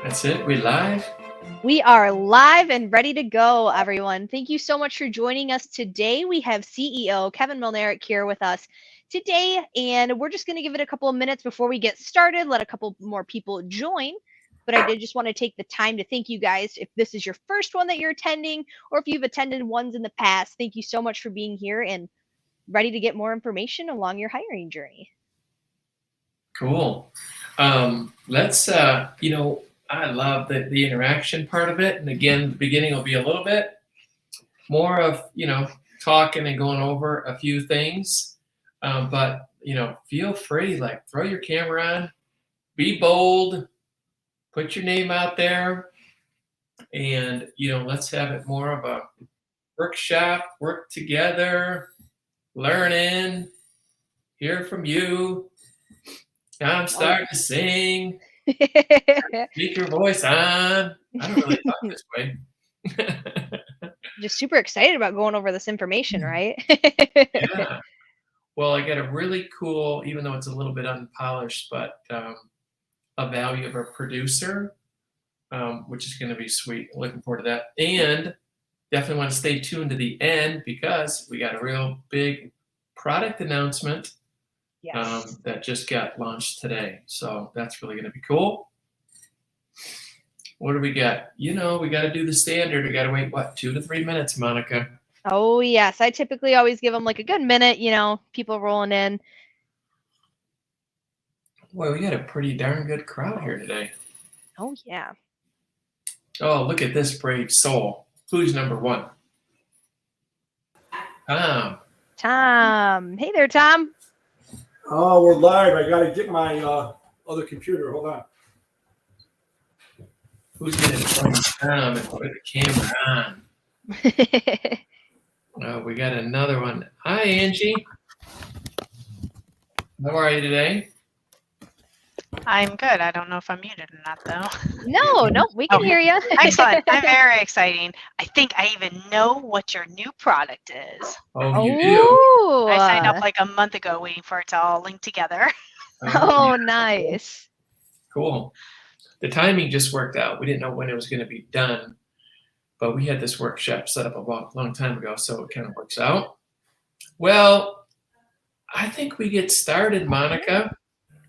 That's it. We live. We are live and ready to go, everyone. Thank you so much for joining us today. We have CEO Kevin Mlynarek here with us today, and we're just going to give it a couple of minutes before we get started, let a couple more people join. But I did just want to take the time to thank you guys. If this is your first one that you're attending, or if you've attended ones in the past, thank you so much for being here and ready to get more information along your hiring journey. Cool. Let's, I love the interaction part of it. And again, the beginning will be a little bit more of, talking and going over a few things. But, feel free, like throw your camera on, be bold, put your name out there. And, let's have it more of a workshop, work together, learning, hear from you. I'm starting to sing. Keep your voice on. I don't really talk this way. Just super excited about going over this information, right? Yeah. Well, I got a really cool, even though it's a little bit unpolished, but a value of a producer, which is going to be sweet. Looking forward to that. And definitely want to stay tuned to the end because we got a real big product announcement. Yes. That just got launched today. So that's really going to be cool. What do we got? We got to do the standard. We got to wait, 2 to 3 minutes, Monica? Oh, yes. I typically always give them like a good minute, people rolling in. Boy, we got a pretty darn good crowd here today. Oh, yeah. Oh, look at this brave soul. Who's number one? Tom. Hey there, Tom. Oh, we're live. I got to get my other computer. Hold on. Who's going to join Tom and put the camera on? Oh, we got another one. Hi, Angie. How are you today? I'm good. I don't know if I'm muted or not, though. No, we can hear you. Excellent. I'm very exciting. I think I even know what your new product is. Oh, you do? I signed up like a month ago waiting for it to all link together. Oh, nice. Cool. The timing just worked out. We didn't know when it was going to be done, but we had this workshop set up a long time ago, so it kind of works out. Well, I think we get started, Monica.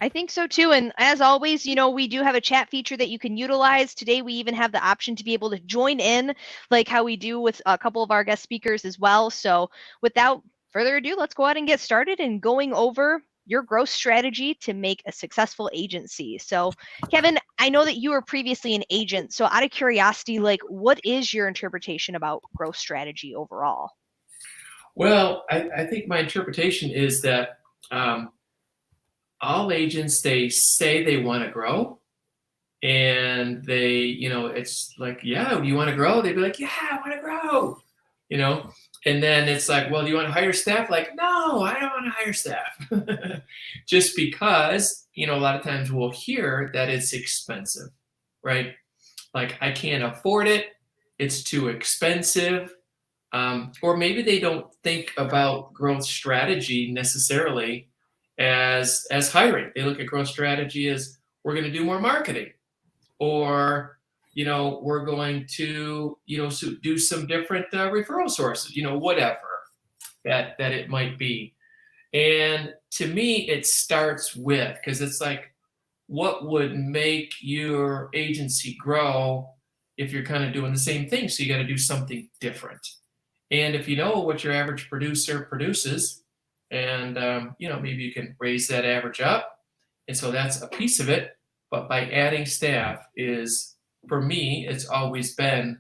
I think so too. And as always, we do have a chat feature that you can utilize. Today, we even have the option to be able to join in like how we do with a couple of our guest speakers as well. So without further ado, let's go ahead and get started and going over your growth strategy to make a successful agency. So Kevin, I know that you were previously an agent. So out of curiosity, like what is your interpretation about growth strategy overall? Well, I think my interpretation is that all agents, they say they want to grow, and they, it's like, yeah, do you want to grow? They'd be like, yeah, I want to grow, and then it's like, well, do you want to hire staff? Like, no, I don't want to hire staff. Just because, a lot of times we'll hear that it's expensive, right? Like, I can't afford it. It's too expensive. Or maybe they don't think about growth strategy necessarily as hiring. They look at growth strategy as we're going to do more marketing, or we're going to do some different referral sources, whatever that it might be. And to me, it starts with, because it's like, what would make your agency grow if you're kind of doing the same thing? So you got to do something different. And if you know what your average producer produces, and maybe you can raise that average up, and so that's a piece of it. But by adding staff is, for me, it's always been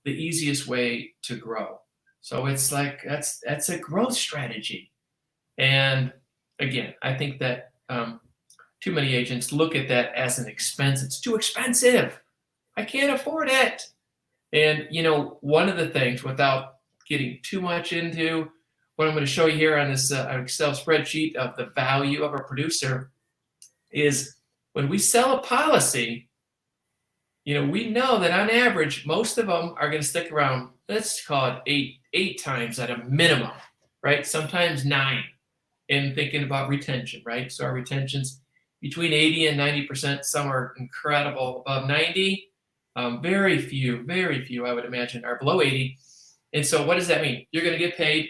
the easiest way to grow. So it's like that's a growth strategy. And again, I think that too many agents look at that as an expense. It's too expensive. I can't afford it. And one of the things, without getting too much into what I'm going to show you here on this Excel spreadsheet of the value of a producer, is when we sell a policy, we know that on average, most of them are going to stick around, let's call it eight times at a minimum, right? Sometimes 9. And thinking about retention, right? So our retention's between 80 and 90%. Some are incredible above 90. Very few, I would imagine, are below 80. And so what does that mean? You're going to get paid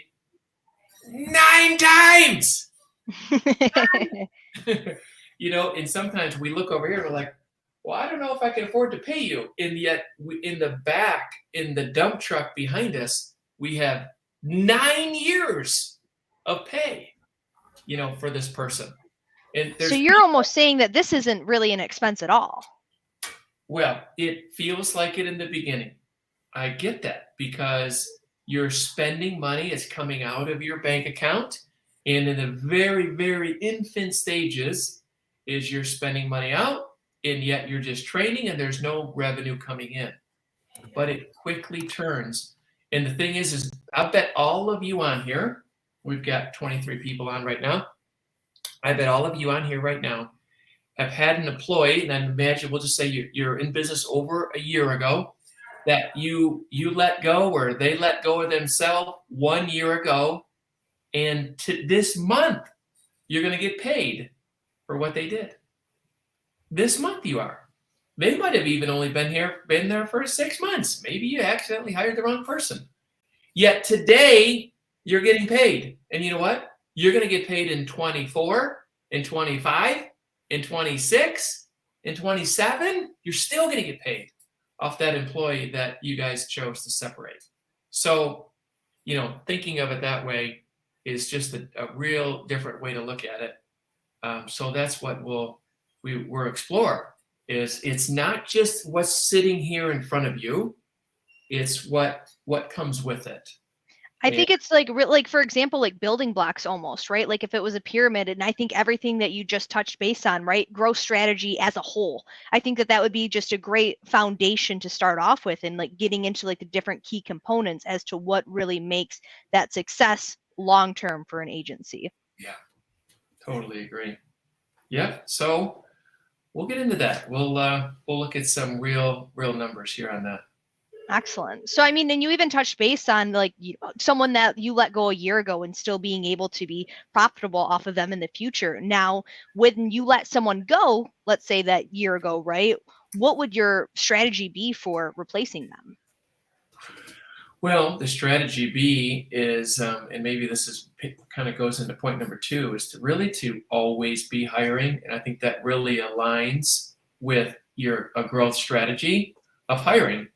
9 times. And sometimes we look over here and we're like, well, I don't know if I can afford to pay you. And yet in the back, in the dump truck behind us, we have 9 years of pay, for this person. And so you're almost saying that this isn't really an expense at all. Well, it feels like it in the beginning. I get that because you're spending money. It's coming out of your bank account. And in the very, very infant stages is you're spending money out, and yet you're just training and there's no revenue coming in. But it quickly turns. And the thing is I bet all of you on here, we've got 23 people on right now. I bet all of you on here right now have had an employee, and I imagine we'll just say you're in business over a year ago, that you let go or they let go of themselves 1 year ago, and to this month you're going to get paid for what they did. This month you are. They might have even only been there for 6 months. Maybe you accidentally hired the wrong person. Yet today you're getting paid, and you know what? You're going to get paid in 24, in 25, in 26, in 27. You're still going to get paid off that employee that you guys chose to separate. So, thinking of it that way is just a real different way to look at it. So that's what we'll explore. It's not just what's sitting here in front of you; it's what comes with it. I think it's like for example, like building blocks almost, right? Like if it was a pyramid, and I think everything that you just touched base on, right? Growth strategy as a whole. I think that would be just a great foundation to start off with, and like getting into like the different key components as to what really makes that success long-term for an agency. Yeah, totally agree. Yeah. So we'll get into that. We'll look at some real numbers here on that. Excellent. So, I mean, and you even touched base on like someone that you let go a year ago and still being able to be profitable off of them in the future. Now, when you let someone go, let's say that year ago, right? What would your strategy be for replacing them? Well, the strategy B is, and maybe this is kind of goes into point number 2, is to always be hiring. And I think that really aligns with a growth strategy of hiring.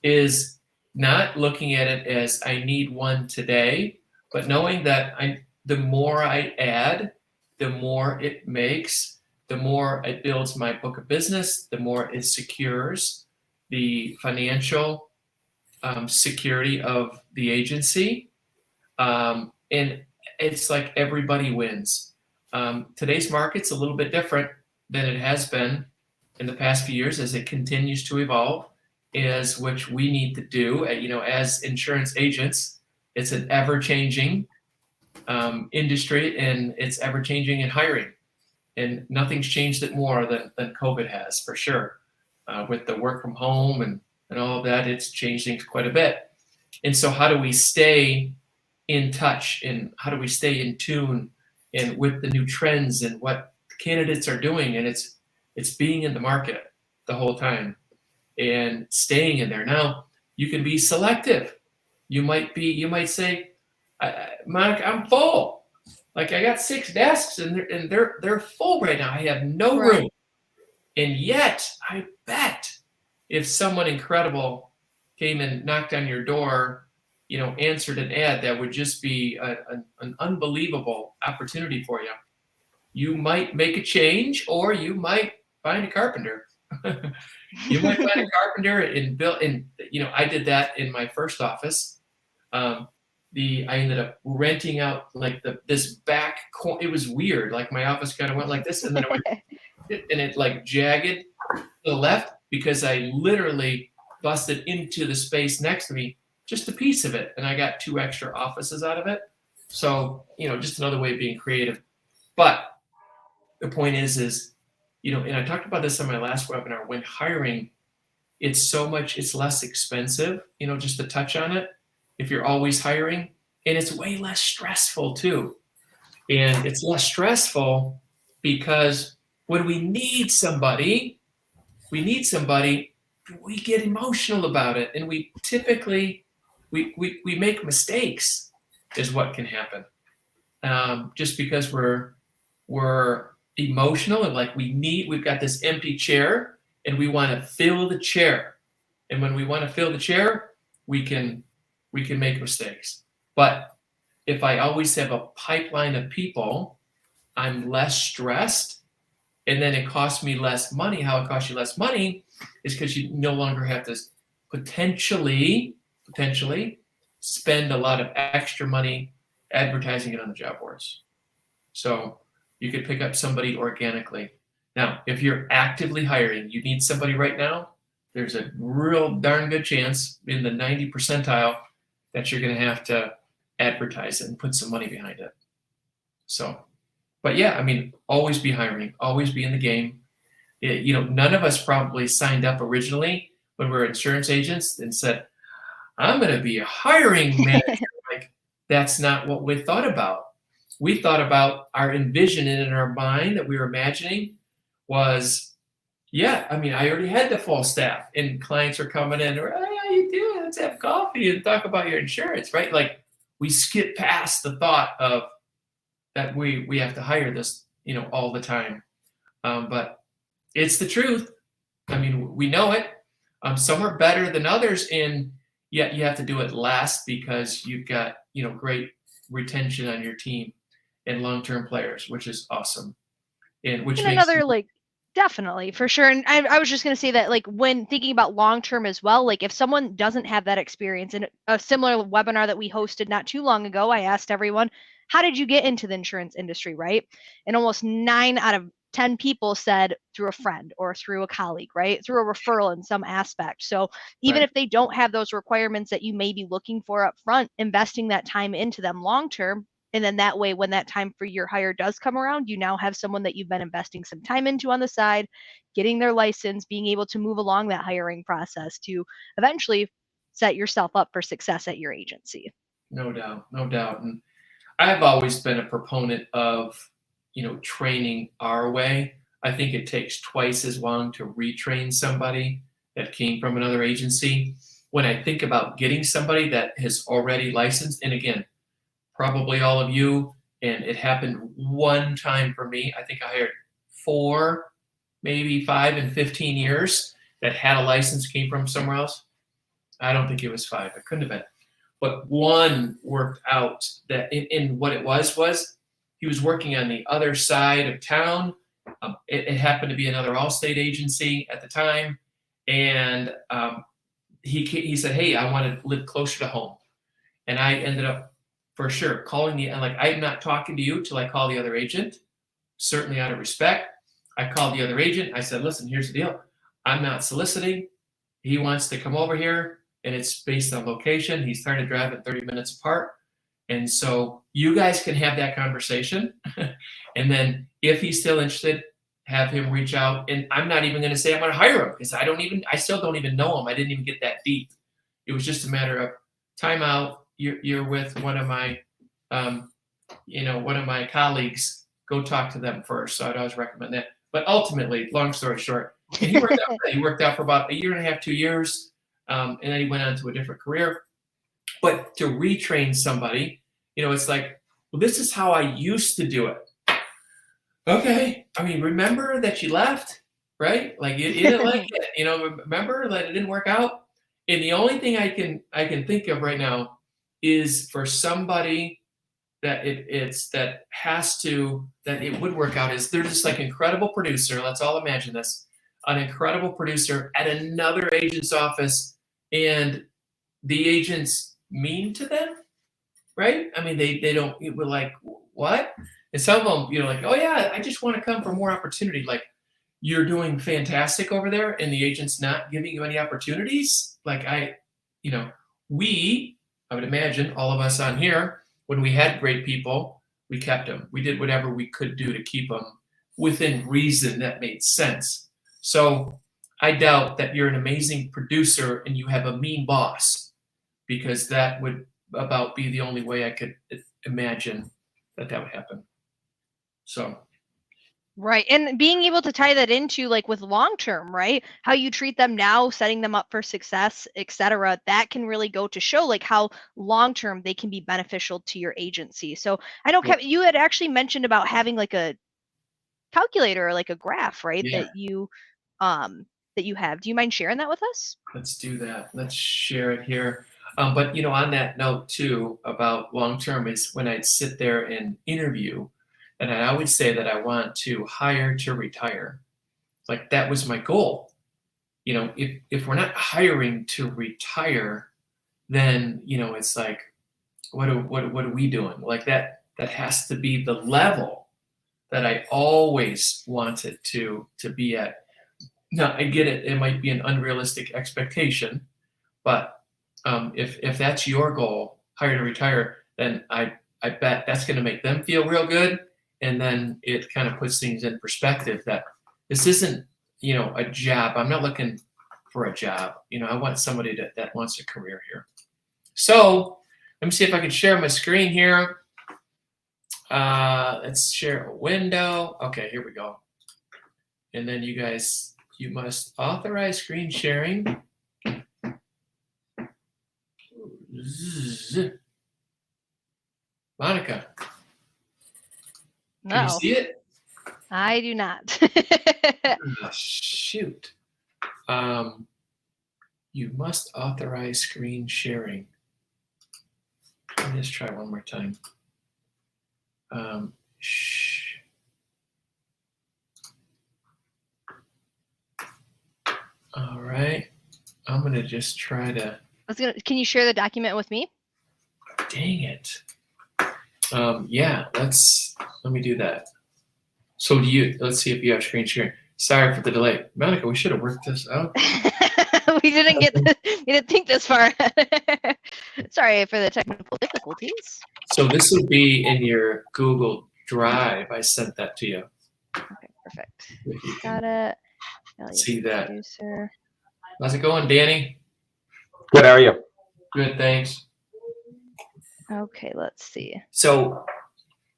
Is not looking at it as I need one today, but knowing that the more I add, the more it makes, the more it builds my book of business, the more it secures the financial security of the agency. And it's like everybody wins. Today's market's a little bit different than it has been in the past few years as it continues to evolve. Which we need to do, as insurance agents. It's an ever-changing industry, and it's ever-changing in hiring. And nothing's changed it more than COVID has, for sure. With the work from home and all of that, it's changed things quite a bit. And so how do we stay in touch, and how do we stay in tune and with the new trends and what candidates are doing? And it's being in the market the whole time and staying in there. Now, you can be selective. You might say, Monica, I'm full. Like I got 6 desks and they're full right now. I have no room. And yet, I bet if someone incredible came and knocked on your door, answered an ad, that would just be an unbelievable opportunity for you. You might make a change, or you might find a carpenter. You might find a carpenter I did that in my first office. I ended up renting out like this back corner. It was weird. Like my office kind of went like this, and then it like jagged to the left because I literally busted into the space next to me, just a piece of it, and I got 2 extra offices out of it. So just another way of being creative. But the point is. And I talked about this on my last webinar, when hiring, it's less expensive, just to touch on it, if you're always hiring, and it's way less stressful too. And it's less stressful because when we need somebody, we get emotional about it, and we typically we make mistakes, is what can happen. Just because we're emotional and like we've got this empty chair and we want to fill the chair. And when we want to fill the chair, we can make mistakes. But if I always have a pipeline of people, I'm less stressed, and then it costs me less money. How it costs you less money is because you no longer have to potentially spend a lot of extra money advertising it on the job boards. So you could pick up somebody organically. Now, if you're actively hiring, you need somebody right now, there's a real darn good chance in the 90 percentile that you're going to have to advertise it and put some money behind it. So, but yeah, I mean, always be hiring, always be in the game. None of us probably signed up originally when we were insurance agents and said, I'm going to be a hiring manager. Like, that's not what we thought about. We thought about our envision in our mind that we were imagining was, yeah, I mean, I already had the full staff and clients are coming in, or, hey, how you doing? Let's have coffee and talk about your insurance, right? Like, we skip past the thought of that we have to hire this, all the time. But it's the truth. I mean, we know it. Some are better than others, and yet you have to do it last because you've got, great retention on your team and long-term players, which is awesome. And which makes another definitely, for sure. And I was just going to say that, like, when thinking about long-term as well, like if someone doesn't have that experience, in a similar webinar that we hosted not too long ago, I asked everyone, how did you get into the insurance industry, right? And almost 9 out of 10 people said through a friend or through a colleague, right? Through a referral in some aspect. So even if they don't have those requirements that you may be looking for up front, investing that time into them long-term, and then that way, when that time for your hire does come around, you now have someone that you've been investing some time into on the side, getting their license, being able to move along that hiring process to eventually set yourself up for success at your agency. No doubt, no doubt. And I've always been a proponent of, training our way. I think it takes twice as long to retrain somebody that came from another agency. When I think about getting somebody that has already licensed, and again, probably all of you, and it happened one time for me. I think I hired 4, maybe 5 in 15 years that had a license, came from somewhere else. I don't think it was 5. It couldn't have been. But one worked out that in what it was he was working on the other side of town. It happened to be another Allstate agency at the time. And he said, hey, I want to live closer to home. And I ended up, for sure, calling I'm not talking to you till I call the other agent, certainly out of respect. I called the other agent. I said, listen, here's the deal. I'm not soliciting. He wants to come over here, and it's based on location. He's trying to drive it 30 minutes apart. And so you guys can have that conversation. And then if he's still interested, have him reach out. And I'm not even going to say I'm going to hire him because I still don't even know him. I didn't even get that deep. It was just a matter of time out. You're with one of my, one of my colleagues. Go talk to them first. So I'd always recommend that. But ultimately, long story short, he worked out. He worked out for about 1.5, 2 years, and then he went on to a different career. But to retrain somebody, it's like, well, this is how I used to do it. Okay, I mean, remember that you left, right? Like you didn't like it. Remember that it didn't work out. And the only thing I can think of right now is for somebody that it would work out is they're just like incredible producer. Let's all imagine this, an incredible producer at another agent's office, and the agent's mean to them, right? I mean, they don't. We're like, what? And some of them, like, oh yeah, I just want to come for more opportunity. Like, you're doing fantastic over there, and the agent's not giving you any opportunities. Like I would imagine all of us on here, when we had great people, we kept them. We did whatever we could do to keep them within reason that made sense. So I doubt that you're an amazing producer and you have a mean boss, because that would about be the only way I could imagine that would happen. So Right. And being able to tie that into like with long term, right? How you treat them now, setting them up for success, etc. That can really go to show like how long term they can be beneficial to your agency. So I know, Kevin, you had actually mentioned about having like a calculator or like a graph, right? Yeah. That you have. Do you mind sharing that with us? Let's do that. Let's share it here. But on that note too about long term is when I'd sit there and interview, and I always say that I want to hire to retire. Like that was my goal. If we're not hiring to retire, then it's like, what are we doing? Like that has to be the level that I always wanted to be at. Now I get it; it might be an unrealistic expectation, but if that's your goal, hire to retire, then I bet that's going to make them feel real good, and then it kind of puts things in perspective that this isn't a job. I'm not looking for a job. I want somebody that wants a career here. So let me see if I can share my screen here. Let's share a window. Okay, here we go. And then you must authorize screen sharing. Monica, can you see it? I do not. Oh, shoot. You must authorize screen sharing. Let me just try one more time. All right. I'm going to just try to. Can you share the document with me? Dang it. Yeah, let me do that. So let's see if you have screen sharing. Sorry for the delay. Monica, we should have worked this out. we didn't think this far. Sorry for the technical difficulties. So this will be in your Google Drive. I sent that to you. Okay, perfect. Got it. See that. Producer. How's it going, Danny? Good, how are you? Good, thanks. Okay, let's see. So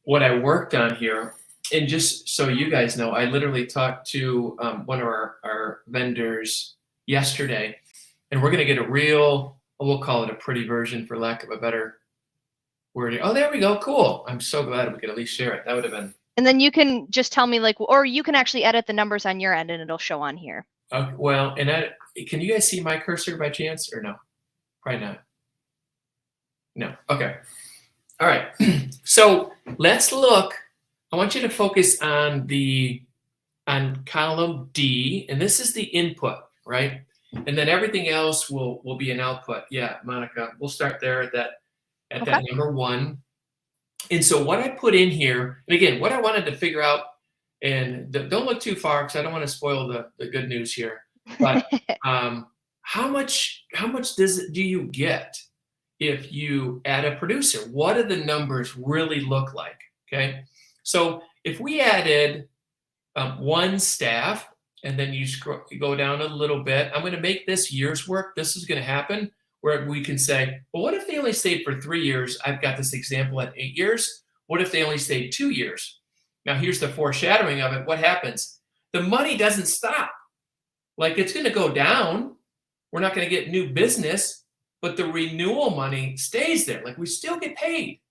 what I worked on here, and just so you guys know, I literally talked to one of our vendors yesterday, and we're going to get a real, we'll call it a pretty version for lack of a better word. Oh, there we go. Cool. I'm so glad we could at least share it. That would have been. And then you can just tell me or you can actually edit the numbers on your end and it'll show on here. Okay, well, and can you guys see my cursor by chance or no? Probably not. No. Okay. All right. So let's look. I want you to focus on column D, and this is the input, right? And then everything else will be an output. Yeah, Monica, we'll start there at that number 1. And so what I put in here, and again, what I wanted to figure out, and don't look too far because I don't want to spoil the good news here, but how much do you get if you add a producer? What do the numbers really look like? Okay, so if we added 1 staff, and then you go down a little bit, I'm going to make this year's work. This is going to happen where we can say, well, what if they only stayed for 3 years? I've got this example at 8 years. What if they only stayed 2 years? Now here's the foreshadowing of it. What happens? The money doesn't stop. Like it's going to go down. We're not going to get new business, but the renewal money stays there. Like we still get paid.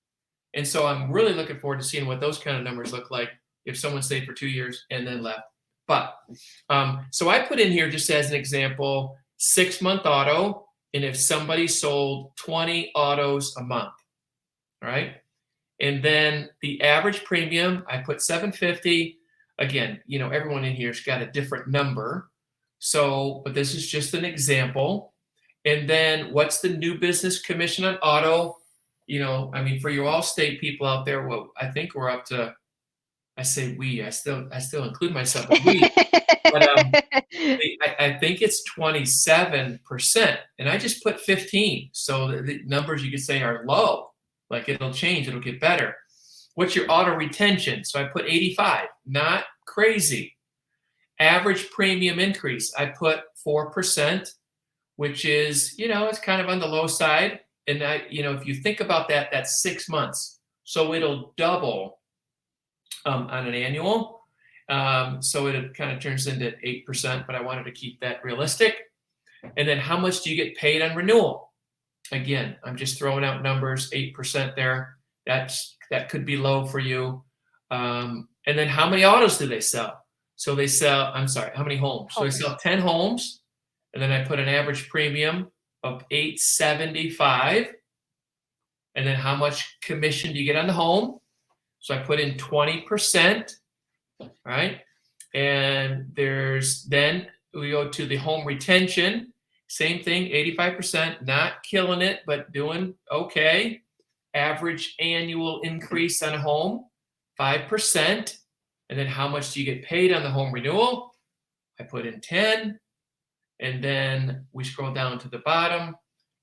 And so I'm really looking forward to seeing what those kind of numbers look like if someone stayed for 2 years and then left. But so I put in here just as an example, 6-month auto, and if somebody sold 20 autos a month, all right? And then the average premium, I put $750. Again, everyone in here's got a different number. So, but this is just an example. And then what's the new business commission on auto? For you Allstate people out there, well, I think we're up to, I say we, I still include myself in we, but I think it's 27%, and I just put 15. So the numbers you could say are low. Like it'll change, it'll get better. What's your auto retention? So I put 85, not crazy. Average premium increase, I put 4%, which is, it's kind of on the low side. And if you think about that, that's 6 months. So it'll double on an annual. So it kind of turns into 8%, but I wanted to keep that realistic. And then how much do you get paid on renewal? Again, I'm just throwing out numbers, 8% there. That could be low for you. And then how many autos do they sell? So they sell, I'm sorry, how many homes? So they sell 10 homes, and then I put an average premium of $875. And then how much commission do you get on the home? So I put in 20%, right? And then we go to the home retention. Same thing, 85%, not killing it, but doing okay. Average annual increase on a home, 5%. And then how much do you get paid on the home renewal? I put in 10. And then we scroll down to the bottom.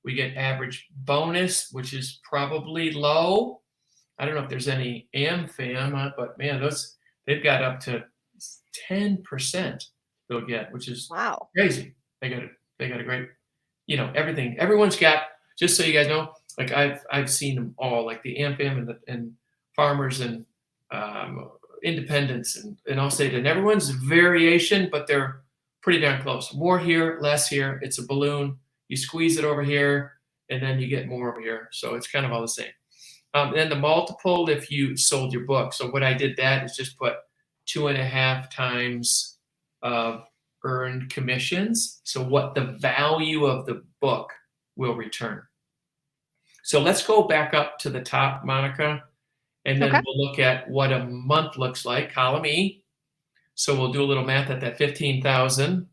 We get average bonus, which is probably low. I don't know if there's any AmFam, but man, they've got up to 10% they'll get, which is Wow. crazy. They got a great, everything. Everyone's got, just so you guys know, like I've seen them all, like the AmFam and farmers and independents and Allstate, and everyone's variation, but they're pretty darn close. More here, less here. It's a balloon. You squeeze it over here, and then you get more over here. So it's kind of all the same. Then the multiple, if you sold your book. So what I did that is just put 2.5 times earned commissions. So what the value of the book will return. So let's go back up to the top, Monica, and then we'll look at what a month looks like, column E. So we'll do a little math at that 15,000,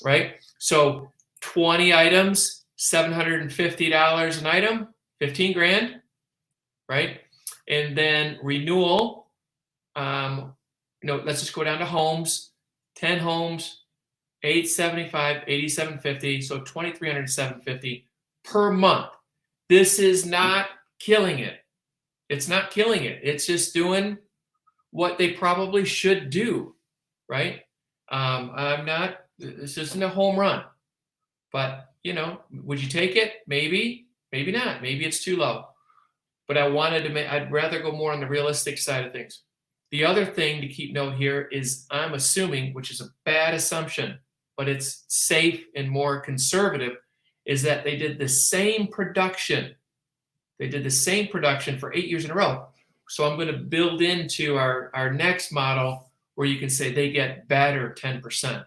right? So 20 items, $750 an item, 15 grand, right? And then renewal, let's just go down to homes, 10 homes, 875, 8750, so 2,300, 750 per month. This is not killing it. It's not killing it. It's just doing what they probably should do, right? This isn't a home run, but would you take it? Maybe, maybe not. Maybe it's too low. But I'd rather go more on the realistic side of things. The other thing to keep note here is I'm assuming, which is a bad assumption, but it's safe and more conservative, is that they did the same production. They did the same production for 8 years in a row. So I'm going to build into our next model where you can say they get better 10%,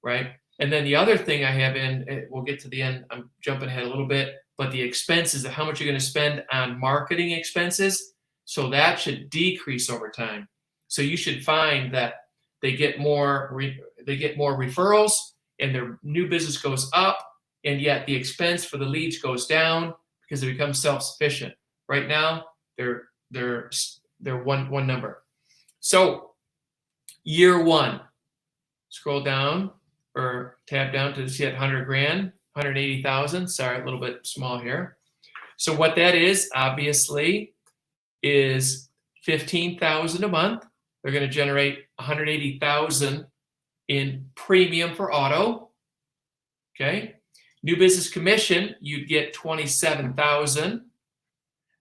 right? And then the other thing I have in, we'll get to the end, I'm jumping ahead a little bit, but the expenses of how much you're going to spend on marketing expenses, so that should decrease over time. So you should find that they get more referrals and their new business goes up, and yet the expense for the leads goes down because they become self-sufficient. Right now, they're one number. So year one, scroll down or tab down to see at 100 grand, 180,000. Sorry, a little bit small here. So what that is, obviously, is 15,000 a month. They're going to generate 180,000 in premium for auto. Okay. New business commission, you'd get 27,000.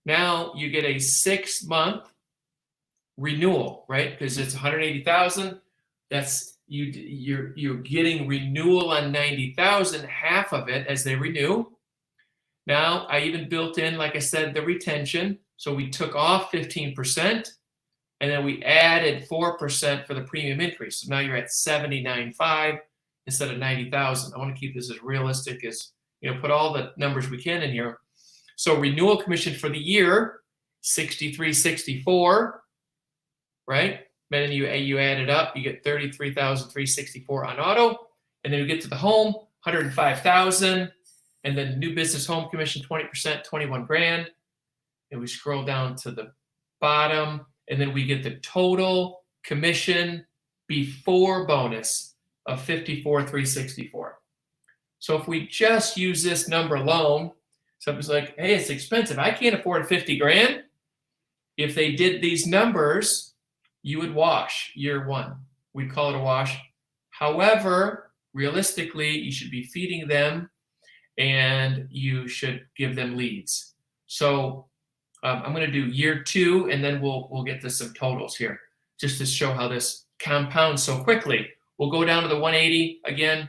Now you get a 6-month renewal, right? Because it's 180,000. That's you're getting renewal on 90,000, half of it as they renew. Now I even built in, like I said, the retention. So we took off 15%, and then we added 4% for the premium increase. So now you're at 79.5 instead of 90,000. I want to keep this as realistic as, put all the numbers we can in here. So renewal commission for the year, 63.64, right? And then you add it up, you get 33,364 on auto, and then you get to the home, 105,000, and then new business home commission 20%, 21 grand. And we scroll down to the bottom, and then we get the total commission before bonus of 54,364. So if we just use this number alone, somebody's like, hey, it's expensive. I can't afford 50 grand. If they did these numbers, you would wash year one. We'd call it a wash. However, realistically, you should be feeding them and you should give them leads. So I'm going to do year two, and then we'll get to some totals here just to show how this compound so quickly. We'll go down to the 180 again.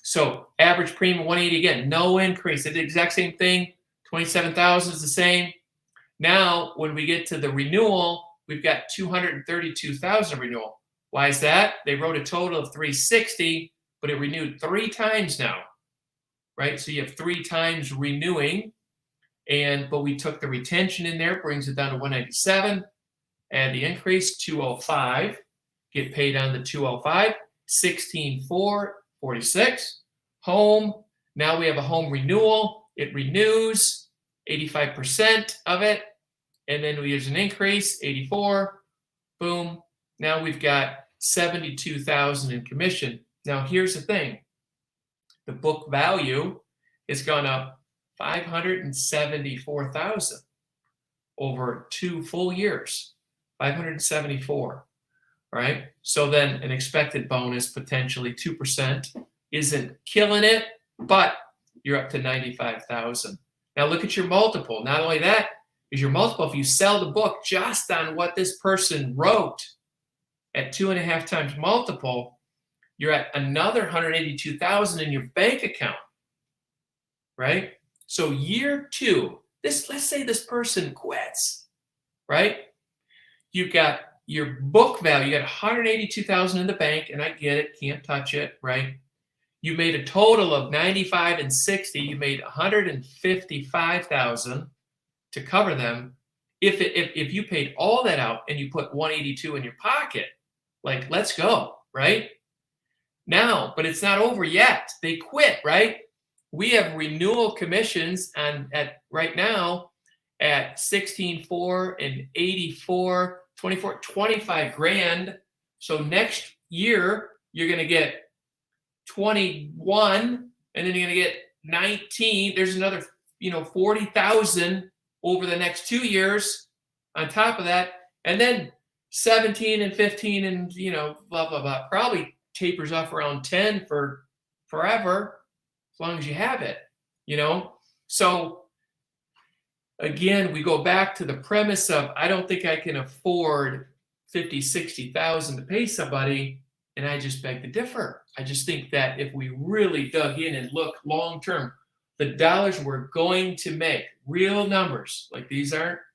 So average premium 180 again, no increase. They did the exact same thing. 27,000 is the same. Now, when we get to the renewal, we've got 232,000 renewal. Why is that? They wrote a total of 360, but it renewed 3 times now, right? So you have 3 times renewing, but we took the retention in there, brings it down to 197, add the increase, 205, get paid on the 205, 16,446. Home, now we have a home renewal. It renews 85% of it, and then we use an increase, 84, boom. Now we've got 72,000 in commission. Now here's the thing. The book value has gone up 574,000 over 2 full years, 574, right? So then an expected bonus, potentially 2%, isn't killing it, but you're up to 95,000. Now look at your multiple. Not only that, is your multiple, if you sell the book just on what this person wrote at 2.5 times multiple, you're at another 182,000 in your bank account, right? So year 2, let's say this person quits, right? You've got your book value, you got 182,000 in the bank, and I get it, can't touch it, right? You made a total of 95 and 60. You made 155,000 to cover them. If you paid all that out and you put 182 in your pocket, like, let's go, right? Now, but it's not over yet. They quit, right? We have renewal commissions right now at 16,400 and 84, 24, 25 grand. So next year you're going to get 21, and then you're going to get 19. There's another, 40,000 over the next 2 years on top of that. And then 17 and 15 and, blah, blah, blah. Probably tapers off around 10 for forever, as long as you have it, So again, we go back to the premise of, I don't think I can afford 50, 60,000 to pay somebody. And I just beg to differ. I just think that if we really dug in and look long term, the dollars we're going to make, real numbers, like these are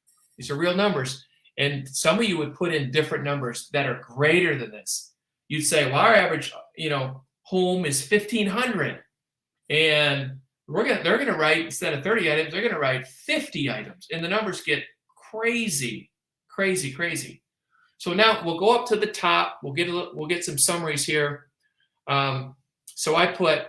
real numbers. And some of you would put in different numbers that are greater than this. You'd say, well, our average, home is 1,500, and they're gonna write, instead of 30 items, they're gonna write 50 items, and the numbers get crazy, crazy, crazy. So now we'll go up to the top. We'll get some summaries here. So I put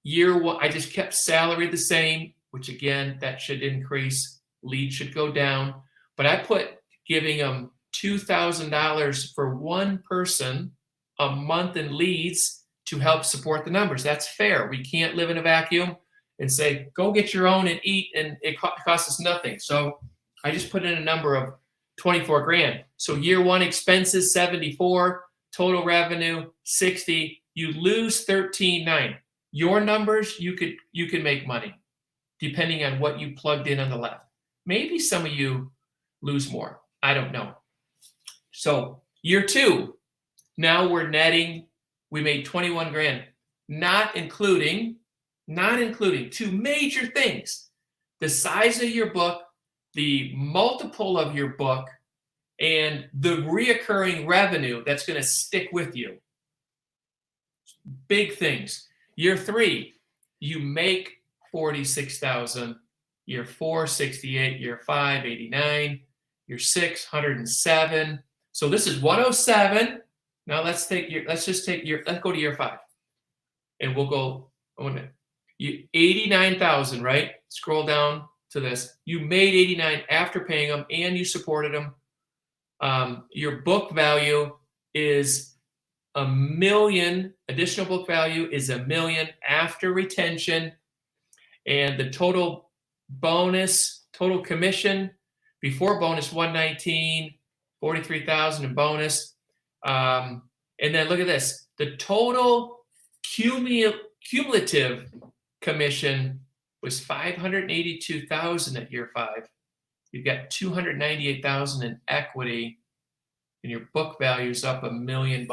year 1. I just kept salary the same, which again, that should increase. Lead should go down. But I put giving them $2,000 for one person a month in leads to help support the numbers. That's fair. We can't live in a vacuum and say, go get your own and eat, and it costs us nothing. So I just put in a number of 24 grand. So year 1 expenses 74, total revenue 60. You lose 13.9. Your numbers, you can make money depending on what you plugged in on the left. Maybe some of you lose more. I don't know. So year 2, now we're netting. We made 21 grand, not including 2 major things: the size of your book, the multiple of your book, and the reoccurring revenue that's going to stick with you. Big things. Year 3, you make 46,000. Year 4, 68. Year 5, 89. Year 6, 107. So this is 107. Now let's go to year 5, and we'll go. 89,000, right? Scroll down to this. You made 89 after paying them, and you supported them. Your book value is $1 million. Additional book value is $1 million after retention, and the total commission before bonus 119, 43,000 in bonus. And then look at this. The total cumulative commission was 582,000 at year 5. You've got 298,000 in equity. and your book value is up $1 million,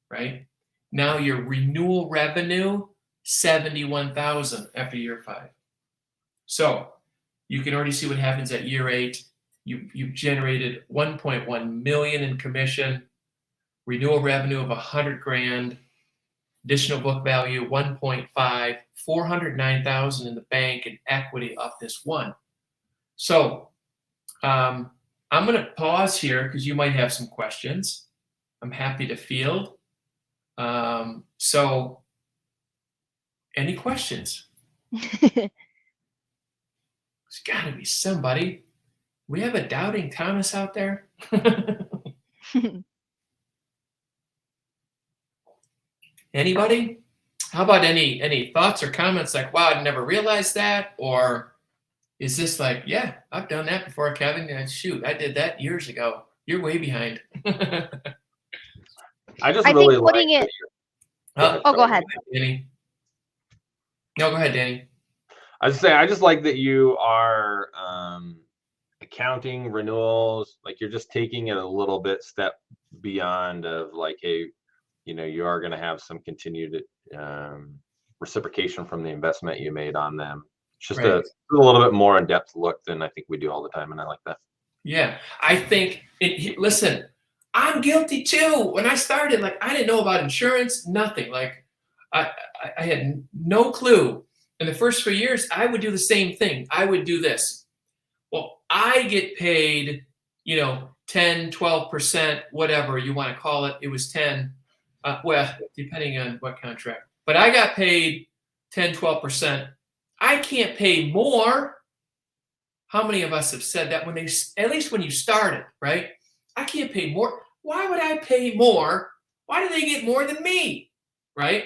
right? Now your renewal revenue, 71,000 after year 5. So you can already see what happens at year 8. You've generated 1.1 million in commission, renewal revenue of 100 grand, additional book value 1.5, 409,000 in the bank, and equity up this one. So I'm going to pause here because you might have some questions. I'm happy to field. So any questions? There's got to be somebody. We have a doubting Thomas out there. Anybody? How about any thoughts or comments like, wow, I never realized that? Or is this like, yeah, I've done that before, Kevin. And shoot, I did that years ago. You're way behind. I just I really think putting like. it. Oh, go ahead. Danny. No, go ahead, Danny. I was saying, I just like that you are accounting renewals, like you're just taking it a little bit step beyond of like, hey, you are going to have some continued reciprocation from the investment you made on them. It's just Right. a little bit more in-depth look than I think we do all the time, and I like that. Yeah, I think, listen, I'm guilty too. When I started, like, I didn't know about insurance, nothing. Like, I had no clue. In the first 3 years, I would do the same thing. I would do this. Well, I get paid, 10, 12%, whatever you want to call it. It was 10, well, depending on what contract. But I got paid 10, 12%. I can't pay more. How many of us have said that when at least when you started, right? I can't pay more. Why would I pay more? Why do they get more than me, right?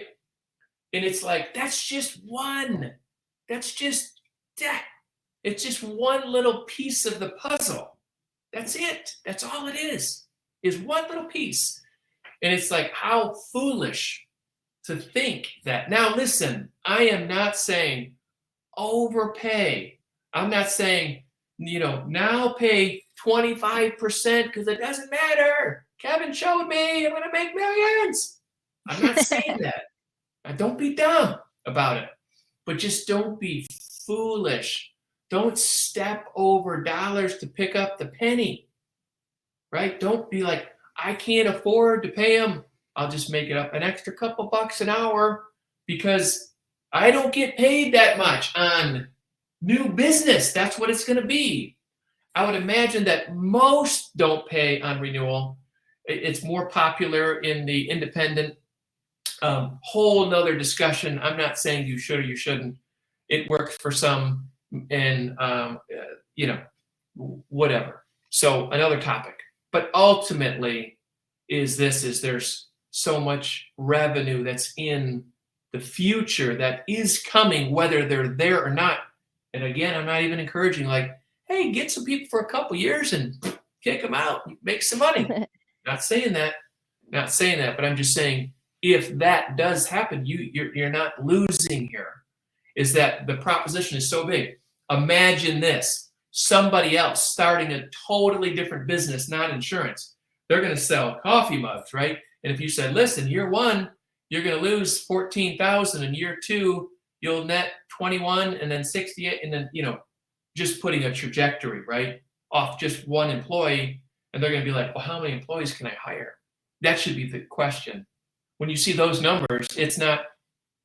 And it's like, that's just one. It's just one little piece of the puzzle. That's it. That's all it is one little piece. And it's like, how foolish to think that. Now, listen, I am not saying overpay. I'm not saying, now pay 25% because it doesn't matter. Kevin showed me I'm going to make millions. I'm not saying that. Now, don't be dumb about it, but just don't be foolish. Don't step over dollars to pick up the penny, right? Don't be like, I can't afford to pay them. I'll just make it up an extra couple bucks an hour because I don't get paid that much on new business. That's what it's going to be. I would imagine that most don't pay on renewal. It's more popular in the independent. Whole nother discussion. I'm not saying you should or you shouldn't. It works for some, and whatever. So another topic. But ultimately, there's so much revenue that's in the future that is coming, whether they're there or not. And again, I'm not even encouraging like, hey, get some people for a couple years and kick them out, make some money. Not saying that, but I'm just saying if that does happen, you're not losing here. Is that the proposition is so big. Imagine this, somebody else starting a totally different business, not insurance. They're going to sell coffee mugs, right? And if you said, listen, year 1, you're going to lose 14,000, and year 2, you'll net 21, and then 68, and then, just putting a trajectory, right, off just one employee, and they're going to be like, well, how many employees can I hire? That should be the question. When you see those numbers, it's not,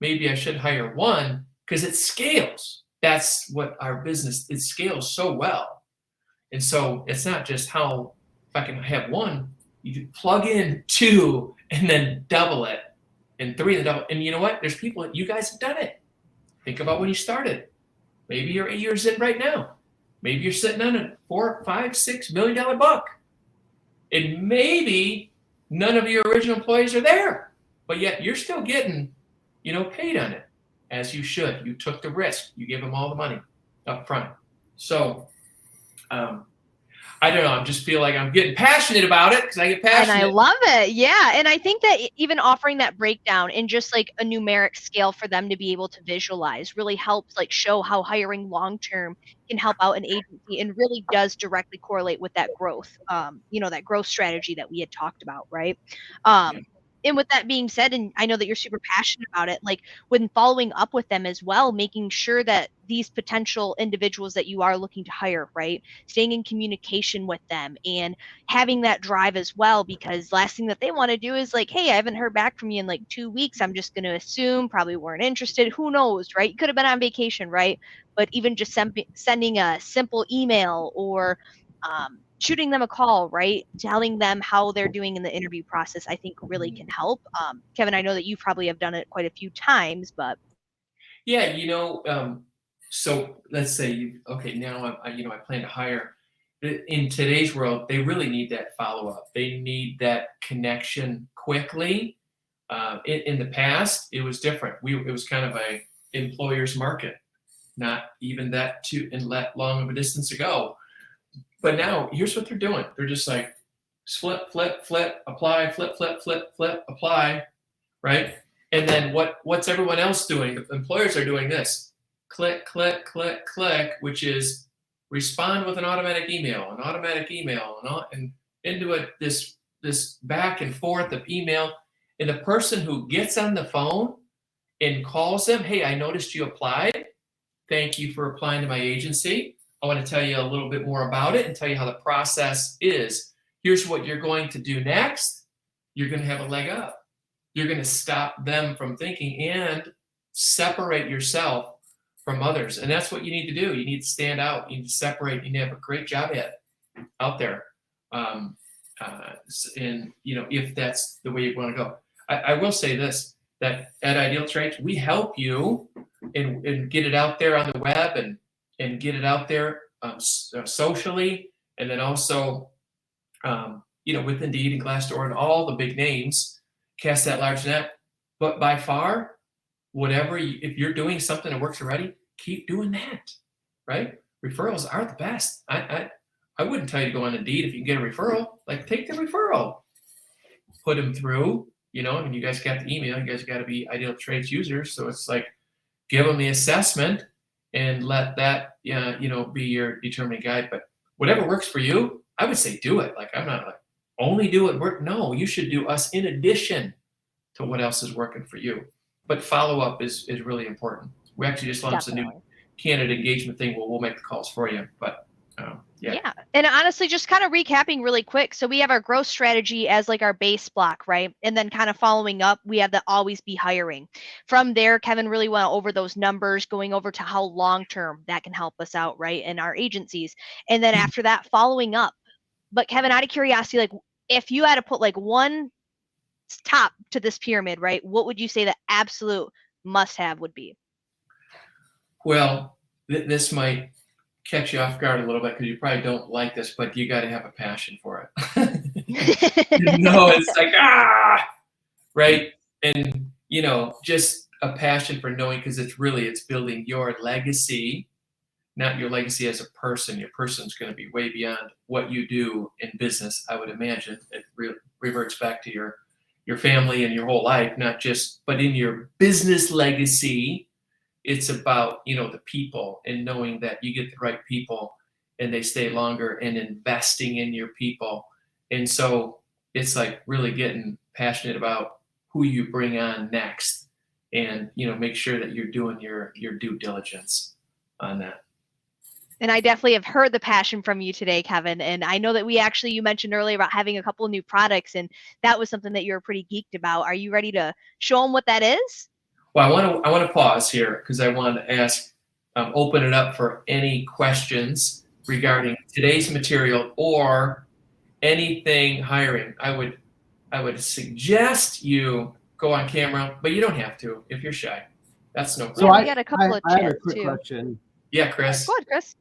maybe I should hire 1, because it scales. That's what our business, it scales so well. And so it's not just how, if I can have 1, you plug in 2 and then double it, and 3 and double. And you know what? There's people, you guys have done it. Think about when you started. Maybe you're 8 years in right now. Maybe you're sitting on a $4, $5, $6 million book. And maybe none of your original employees are there, but yet you're still getting, paid on it as you should. You took the risk. You gave them all the money up front. So I don't know. I just feel like I'm getting passionate about it because I get passionate. And I love it. Yeah. And I think that even offering that breakdown in just like a numeric scale for them to be able to visualize really helps like show how hiring long term can help out an agency and really does directly correlate with that growth, that growth strategy that we had talked about, right? And with that being said, and I know that you're super passionate about it, like when following up with them as well, making sure that these potential individuals that you are looking to hire, right, staying in communication with them and having that drive as well, because last thing that they want to do is like, hey, I haven't heard back from you in like 2 weeks. I'm just going to assume probably weren't interested. Who knows, right? You could have been on vacation, right? But even just sending a simple email or shooting them a call, right? Telling them how they're doing in the interview process, I think really can help. Kevin, I know that you probably have done it quite a few times, but. Yeah, so let's say, now I plan to hire. In today's world, they really need that follow-up. They need that connection quickly. In the past, it was different. It was kind of a employer's market, not even that long of a distance ago. But now, here's what they're doing. They're just like flip, apply, flip, apply, right? And then what's everyone else doing? The employers are doing this. Click, which is respond with an automatic email, and into this back and forth of email. And the person who gets on the phone and calls them, hey, I noticed you applied. Thank you for applying to my agency. I want to tell you a little bit more about it and tell you how the process is. Here's what you're going to do next. You're going to have a leg up. You're going to stop them from thinking and separate yourself from others. And that's what you need to do. You need to stand out. You need to separate. You need to have a great job out there. And, if that's the way you want to go. I will say this, that at IdealTraits, we help you and get it out there on the web and get it out there socially, and then also, with Indeed and Glassdoor and all the big names, cast that large net. But by far, if you're doing something that works already, keep doing that, right? Referrals are the best. I wouldn't tell you to go on Indeed if you can get a referral. Like, take the referral, put them through. You guys got the email. You guys got to be IdealTraits users, so it's like, give them the assessment and let that, be your determining guide. But whatever works for you, I would say do it. Like, I'm not like, only do it work. No, you should do us in addition to what else is working for you. But follow-up is really important. We actually just launched a new candidate engagement thing where we'll make the calls for you. But yeah. And honestly, just kind of recapping really quick. So we have our growth strategy as like our base block, right? And then kind of following up, we have the always be hiring. From there, Kevin really went over those numbers, going over to how long-term that can help us out, right? In our agencies. And then after that, following up. But Kevin, out of curiosity, like if you had to put like one top to this pyramid, right? What would you say the absolute must-have would be? Well, this might catch you off guard a little bit because you probably don't like this, but you got to have a passion for it. It's like, right? And, just a passion for knowing, because it's building your legacy, not your legacy as a person. Your person's going to be way beyond what you do in business, I would imagine. It reverts back to your family and your whole life, but in your business legacy, it's about, the people and knowing that you get the right people and they stay longer and investing in your people. And so it's like really getting passionate about who you bring on next and, make sure that you're doing your due diligence on that. And I definitely have heard the passion from you today, Kevin. And I know that you mentioned earlier about having a couple of new products, and that was something that you were pretty geeked about. Are you ready to show them what that is? Well, I want to pause here because I want to ask, open it up for any questions regarding today's material or anything hiring. I would suggest you go on camera, but you don't have to if you're shy. That's no problem. So we got a couple of chats I have a quick too. question. Yeah, Chris. Go ahead, Chris.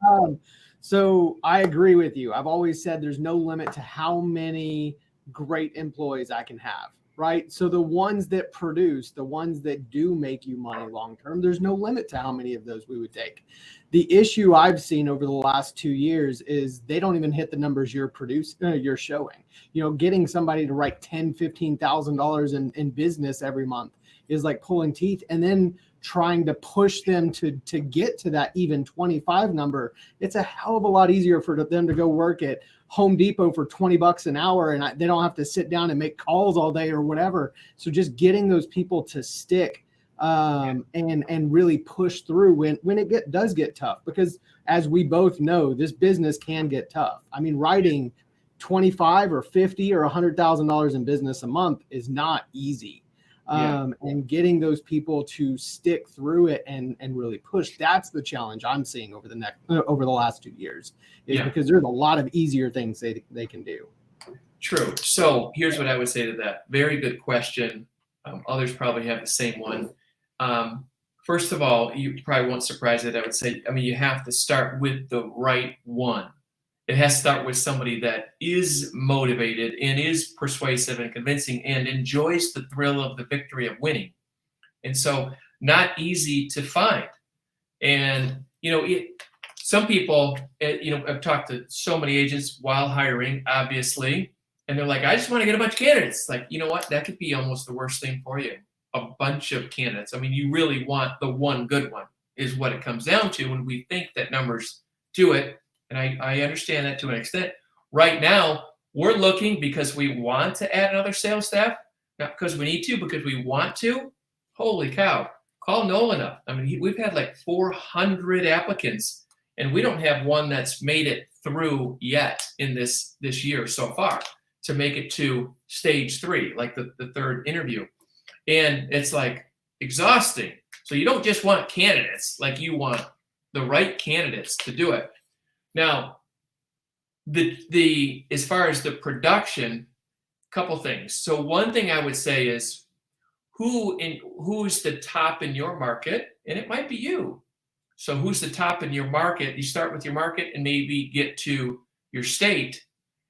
So I agree with you. I've always said there's no limit to how many great employees I can have, right? So the ones that produce, the ones that do make you money long term, there's no limit to how many of those we would take. The issue I've seen over the last 2 years is they don't even hit the numbers you're showing. Getting somebody to write $10,000-$15,000 in business every month is like pulling teeth, and then trying to push them to get to that even 25 number. It's a hell of a lot easier for them to go work at Home Depot for $20 an hour, and they don't have to sit down and make calls all day or whatever. So just getting those people to stick and really push through when it does get tough, because as we both know, this business can get tough. I mean, writing 25 or 50 or $100,000 in business a month is not easy. And getting those people to stick through it and really push, that's the challenge I'm seeing over the last 2 years, because there's a lot of easier things they can do. True. So here's what I would say to that. Very good question. Others probably have the same one. First of all, you probably won't surprise it. I would say, you have to start with the right one. It has to start with somebody that is motivated and is persuasive and convincing and enjoys the thrill of the victory of winning. And so not easy to find. And, some people, I've talked to so many agents while hiring, obviously, and they're like, I just want to get a bunch of candidates. Like, you know what? That could be almost the worst thing for you. A bunch of candidates. You really want the one good one is what it comes down to when we think that numbers do it. And I understand that to an extent. Right now, we're looking because we want to add another sales staff, not because we need to, because we want to. Holy cow. Call Nolan up. We've had like 400 applicants, and we don't have one that's made it through yet in this year so far to make it to stage 3, like the third interview. And it's like exhausting. So you don't just want candidates, like you want the right candidates to do it. Now, as far as the production, couple things. So one thing I would say is who's the top in your market, and it might be you. So who's the top in your market? You start with your market and maybe get to your state,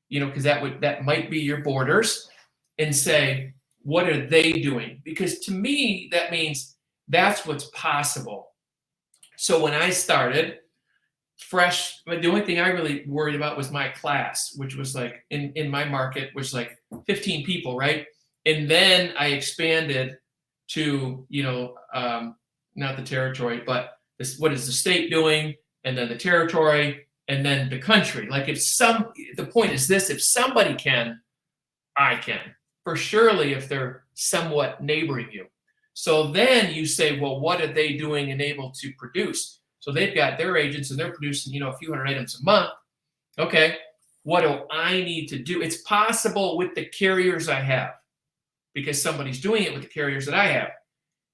because that might be your borders, and say, what are they doing? Because to me, that means that's what's possible. So when I started fresh, the only thing I really worried about was my class, which was like in my market, was like 15 people, right? And then I expanded to, not the territory, but what is the state doing? And then the territory, and then the country. Like the point is this, if somebody can, I can. For surely if they're somewhat neighboring you. So then you say, well, what are they doing and able to produce? So they've got their agents and they're producing, a few hundred items a month. Okay, what do I need to do? It's possible with the carriers I have, because somebody's doing it with the carriers that I have.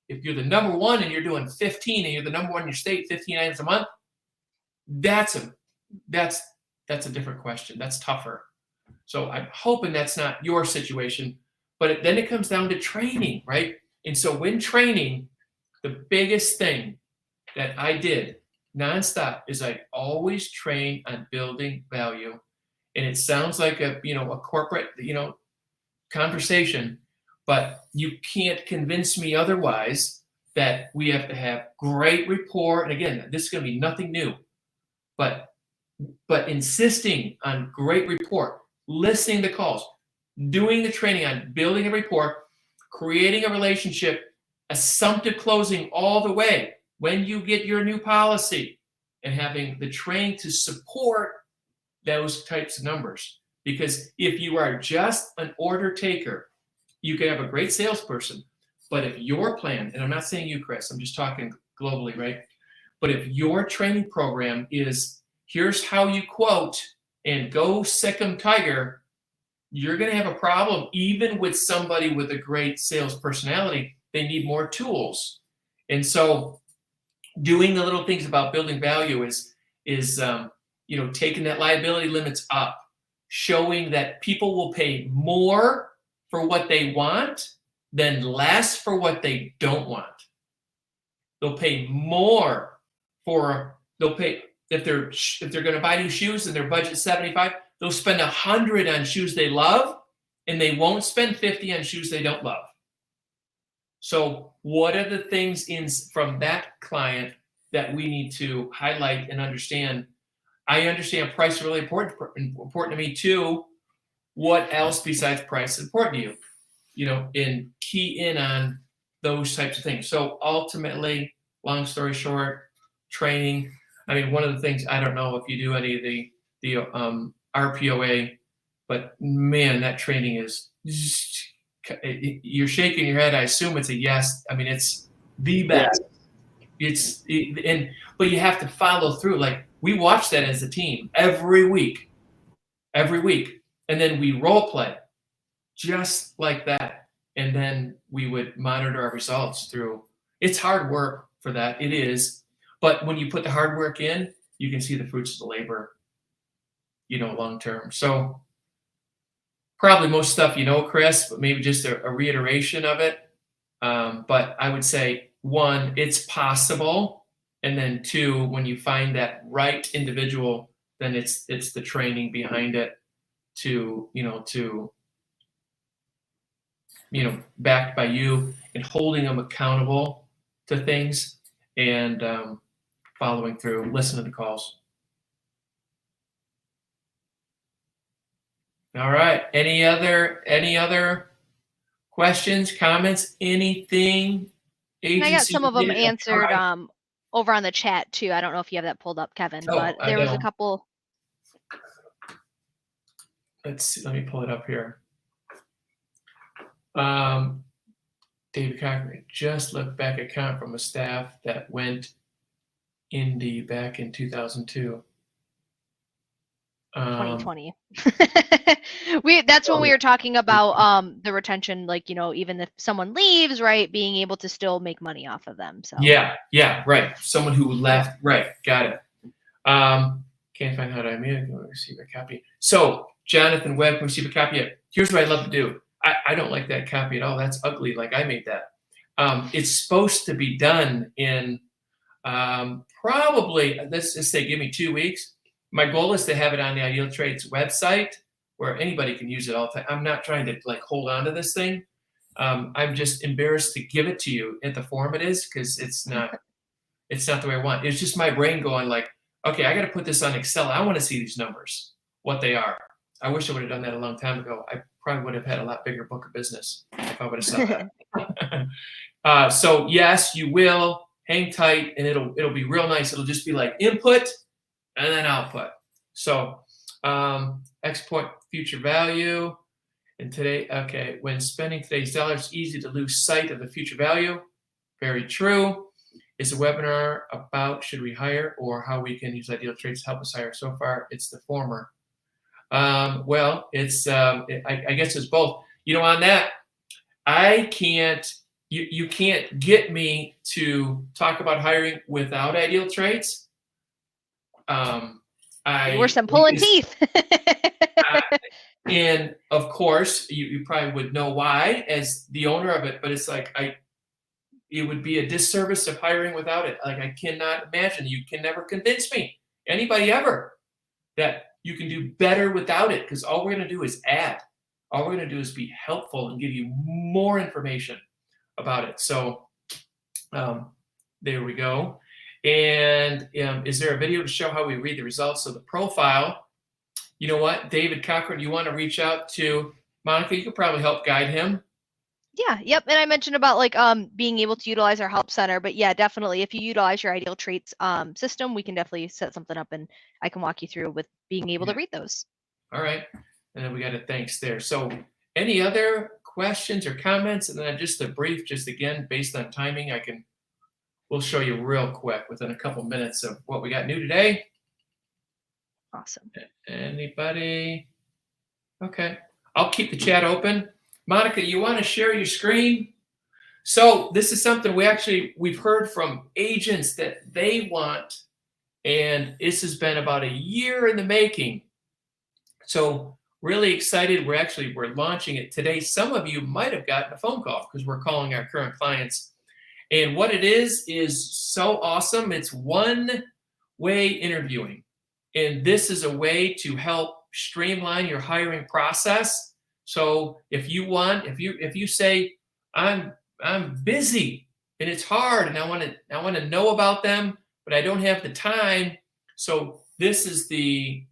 If you're the number one and you're doing 15 and you're the number one in your state, 15 items a month, that's a different question. That's tougher. So I'm hoping that's not your situation, but then it comes down to training, right? And so when training, the biggest thing that I did nonstop is I always train on building value. And it sounds like a corporate, conversation, but you can't convince me otherwise that we have to have great rapport. And again, this is going to be nothing new, but insisting on great rapport, listening to calls, doing the training on building a rapport, creating a relationship, assumptive closing all the way when you get your new policy, and having the training to support those types of numbers. Because if you are just an order taker, you can have a great salesperson, but if your plan, and I'm not saying you, Chris, I'm just talking globally, right? But if your training program is, here's how you quote and go sick 'em tiger, you're going to have a problem. Even with somebody with a great sales personality, they need more tools. And so doing the little things about building value is taking that liability limits up, showing that people will pay more for what they want than less for what they don't want. They'll pay more if they're going to buy new shoes and their budget's $75, they'll spend $100 on shoes they love, and they won't spend $50 on shoes they don't love. So what are the things from that client that we need to highlight and understand. I understand price is really important to me too. What else besides price is important to you? You know, and key in on those types of things. So ultimately, long story short, training. I mean, one of the things, I don't know if you do any of the RPOA, but man, that training is, you're shaking your head. I assume it's a yes. I mean, it's the best. But you have to follow through. Like, we watch that as a team every week, and then we role play just like that, and then we would monitor our results through. It's hard work for that. It is, but when you put the hard work in, you can see the fruits of the labor, you know, long term. So probably most stuff, you know, Chris, but maybe just a reiteration of it. But I would say, one, it's possible. And then two, when you find that right individual, then it's the training behind it to backed by you and holding them accountable to things and following through, listening to the calls. All right. Any other questions, comments, anything? And I got some of them related? answered All right. over on the chat too. I don't know if you have that pulled up, Kevin, Oh, but I there was a don't. couple. Let's see. Let me pull it up here. David Cochran, just looked back at count from a staff that went indie back in 2002. 2020. That's when we were talking about the retention, like, you know, even if someone leaves, right, being able to still make money off of them. So yeah, right. Someone who left, right, got it. Can't find how to receive a copy. So Jonathan Webb can receive a copy. Here's what I'd love to do. I don't like that copy at all. That's ugly. Like, I made that. It's supposed to be done in probably, let's just say, give me 2 weeks. My goal is to have it on the IdealTraits website where anybody can use it all the time. I'm not trying to like hold on to this thing. I'm just embarrassed to give it to you at the form it is, because it's not the way I want. It's just my brain going like, okay, I got to put this on Excel. I want to see these numbers, what they are. I wish I would have done that a long time ago. I probably would have had a lot bigger book of business if I would have saw that. So yes, you will. Hang tight, and it'll be real nice. It'll just be like input and then output. So export future value. And today, okay, when spending today's dollars, it's easy to lose sight of the future value. Very true. Is the webinar about should we hire or how we can use IdealTraits to help us hire? So far, it's the former. Well, it's I guess it's both. You know, on that, I can't. You can't get me to talk about hiring without IdealTraits. Worse than pulling teeth. And of course, you probably would know why as the owner of it, but it's like it would be a disservice of hiring without it. Like, I cannot imagine. You can never convince me, anybody ever, that you can do better without it, because all we're going to do is add. All we're going to do is be helpful and give you more information about it. So there we go. And is there a video to show how we read the results of the profile? You know what, David Cochran, you want to reach out to Monica? You could probably help guide him. Yeah, yep. And I mentioned about like being able to utilize our help center, but yeah, definitely if you utilize your IdealTraits system, we can definitely set something up and I can walk you through with being able to read those. All right. And then we got a thanks there. So any other questions or comments? And then just a brief, just again, based on timing, we'll show you real quick within a couple minutes of what we got new today. Awesome. Anybody? Okay. I'll keep the chat open. Monica, you want to share your screen? So this is something we've heard from agents that they want, and this has been about a year in the making. So really excited. We're launching it today. Some of you might have gotten a phone call because we're calling our current clients. And what it is so awesome. It's one-way interviewing. And this is a way to help streamline your hiring process. So if you say, I'm busy and it's hard and I want to know about them, but I don't have the time. So this is the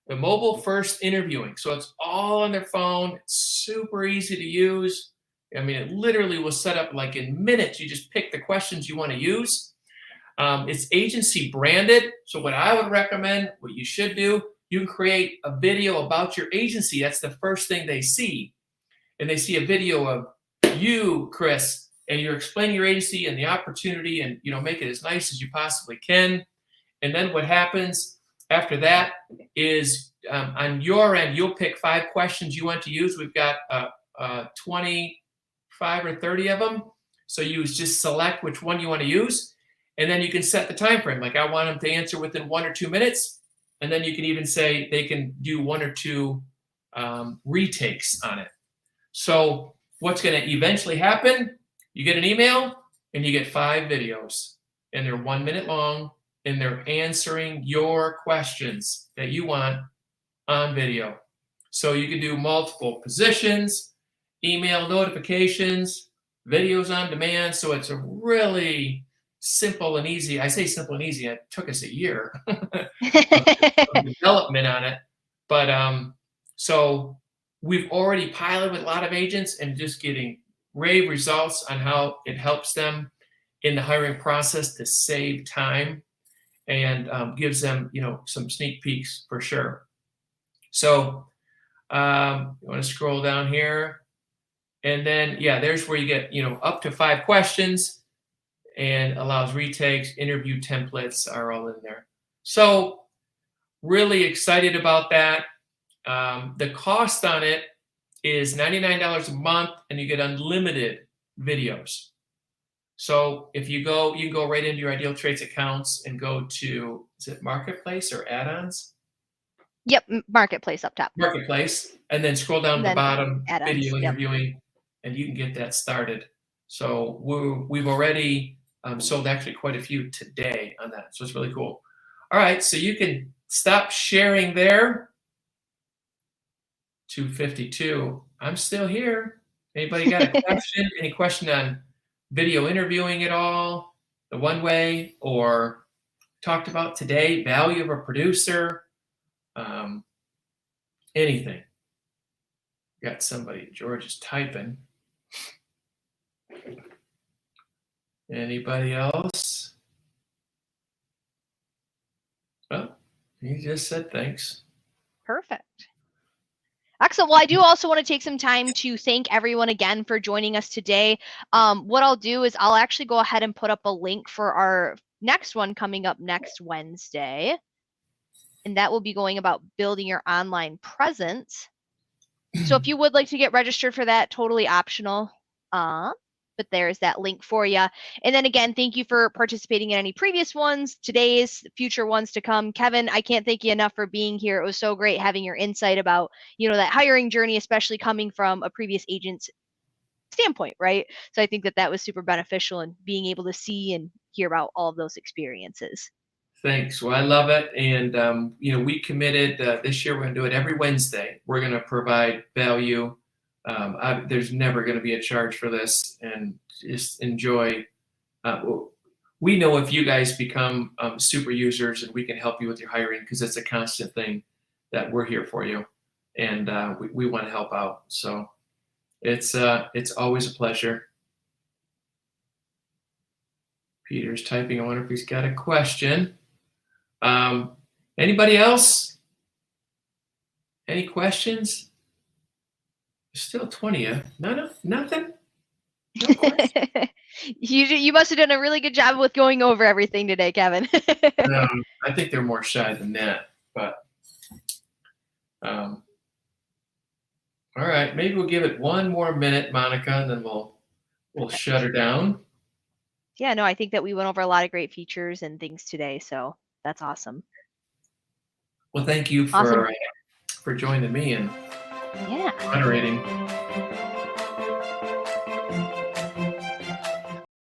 mobile first interviewing. So it's all on their phone. It's super easy to use. I mean, it literally will set up like in minutes. You just pick the questions you want to use. It's agency branded. So what I would recommend, what you should do, you can create a video about your agency. That's the first thing they see. And they see a video of you, Chris, and you're explaining your agency and the opportunity, and make it as nice as you possibly can. And then what happens after that is on your end, you'll pick 5 questions you want to use. We've got 25 or 30 of them. So you just select which one you want to use. And then you can set the time frame. Like I want them to answer within 1 or 2 minutes. And then you can even say they can do 1 or 2 retakes on it. So what's going to eventually happen, you get an email and you get 5 videos. And they're 1 minute long. And they're answering your questions that you want on video. So you can do multiple positions, email notifications, videos on demand. So it's a really simple and easy. I say simple and easy. It took us a year of development on it. But so we've already piloted with a lot of agents and just getting rave results on how it helps them in the hiring process to save time. And gives them, some sneak peeks for sure. So you want to scroll down here, and then there's where you get up to 5 questions, and allows retakes. Interview templates are all in there. So really excited about that. The cost on it is $99 a month, and you get unlimited videos. So if you can go right into your IdealTraits accounts and go to, is it Marketplace or add-ons? Yep, Marketplace up top. Marketplace, and then scroll down to the bottom, add-ons, video interviewing, and you can get that started. So we've already sold actually quite a few today on that. So it's really cool. All right, so you can stop sharing there. 252. I'm still here. Anybody got a question? Any question on video interviewing at all, the one way, or talked about today, value of a producer, anything? Got somebody, George is typing. Anybody else? Well, he just said thanks. Perfect. Excellent. Well, I do also want to take some time to thank everyone again for joining us today. What I'll do is I'll actually go ahead and put up a link for our next one coming up next Wednesday. And that will be going about building your online presence. So if you would like to get registered for that, totally optional. But there's that link for you. And then again, thank you for participating in any previous ones, today's, future ones to come. Kevin, I can't thank you enough for being here. It was so great having your insight about, that hiring journey, especially coming from a previous agent's standpoint, right? So I think that was super beneficial in being able to see and hear about all of those experiences. Thanks. Well, I love it. And, we committed this year, we're going to do it every Wednesday. We're going to provide value. There's never going to be a charge for this, and just enjoy. We know if you guys become super users, and we can help you with your hiring, because it's a constant thing that we're here for you, and we want to help out. So it's always a pleasure. Peter's typing. I wonder if he's got a question. Anybody else? Any questions? Still 20. No, nothing. No You must have done a really good job with going over everything today, Kevin. I think they're more shy than that. But all right, maybe we'll give it one more minute, Monica, and then we'll shut her down. Yeah, no, I think that we went over a lot of great features and things today, so that's awesome. Well, thank you for joining me and moderating.